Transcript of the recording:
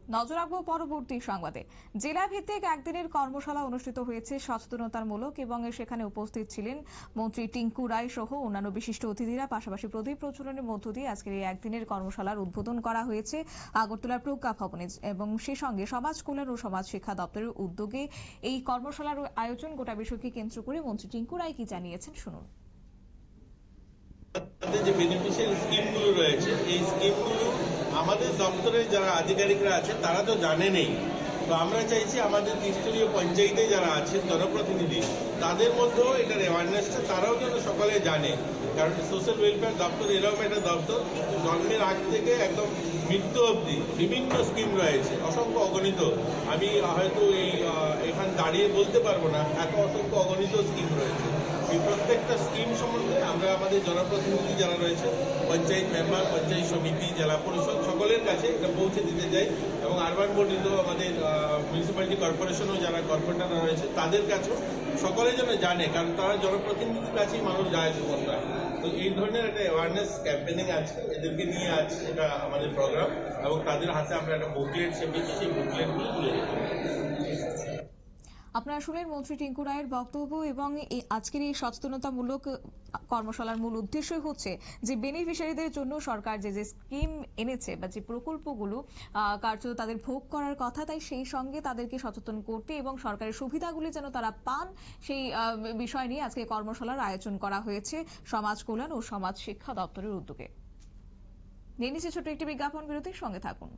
নজর রাখবো পরবর্তী সংবাদে। জেলা ভিত্তিক একদিনের কর্মশালা অনুষ্ঠিত হয়েছে সচেতনতামূলক এবং সেখানে উপস্থিত ছিলেন মন্ত্রী টিঙ্কু রায় সহ অন্যান্য বিশিষ্ট অতিথিরা। পাশাপাশি প্রদীপ প্রজ্বলনের মধ্য দিয়ে আজকের এই একদিনের কর্মশালার উদ্বোধন করা হয়েছে আগরতলার প্রজ্ঞা ভবনে এবং সে সঙ্গে সমাজ কল্যাণ ও সমাজ শিক্ষা দপ্তরের উদ্যোগে এই কর্মশালার আয়োজন। গোটা বিষয়কে কেন্দ্র করে মন্ত্রী টিঙ্কু রায় কি জানিয়েছেন শুনুন। যে বেনিফিশিয়ারি স্কিমগুলো রয়েছে এই স্কিমগুলো আমাদের দপ্তরে যারা আধিকারিকরা আছে তারা তো জানেনই। তো আমরা চাইছি আমাদের ত্রিস্তরীয় পঞ্চায়েতে যারা আছে জনপ্রতিনিধি তাদের মধ্যেও এটার অ্যাওয়ারনেসটা তারাও যেন সকালে জানে। কারণ সোশ্যাল ওয়েলফেয়ার দপ্তর এরকম একটা দপ্তর জন্মের আগ থেকে একদম মৃত্যু অবধি বিভিন্ন স্কিম রয়েছে, অসংখ্য অগণিত। আমি হয়তো এখানে দাঁড়িয়ে বলতে পারবো না, এত অসংখ্য অগণিত স্কিম রয়েছে। এই প্রত্যেকটা স্কিম সম্বন্ধে আমরা আমাদের জনপ্রতিনিধি যারা রয়েছে, পঞ্চায়েত মেম্বার, পঞ্চায়েত সমিতি, জেলা পরিষদ সকলের কাছে এটা পৌঁছে দিতে চাই এবং আরবান বোর্ডেও আমাদের মিউনিসিপ্যালিটি কর্পোরেশনও যারা কর্পোরেটররা রয়েছে তাদের কাছেও সকলে যেন জানে, কারণ তারা জনপ্রতিনিধির কাছেই মানুষ যায় জীবনটা। তো এই ধরনের একটা অ্যাওয়ারনেস ক্যাম্পেনিং আছে, এদেরকে নিয়ে আছে এটা আমাদের প্রোগ্রাম এবং তাদের হাতে আমরা একটা বুকলেট ছেপেছি, সেই বুকলেটগুলো তুলে দিতে। আপনারা শুনলেন মন্ত্রী টিঙ্কু রায়ের বক্তব্য এবং আজকের এই সচেতনতামূলক কর্মশালার মূল উদ্দেশ্য হচ্ছে যে বেনিফিশিয়ারিদের জন্য সরকার যে যে স্কিম এনেছে বা যে প্রকল্পগুলো কার্যত তাদের ভোগ করার কথা, তাই সেই সঙ্গে তাদেরকে সচেতন করতে এবং সরকারের সুবিধাগুলি যেন তারা পান সেই বিষয় নিয়ে আজকে কর্মশালার আয়োজন করা হয়েছে সমাজ কল্যাণ ও সমাজ শিক্ষা দপ্তরের উদ্যোগে। নিয়ে নিচ্ছে ছোট্ট একটি বিজ্ঞাপন বিরতির সঙ্গে থাকুন।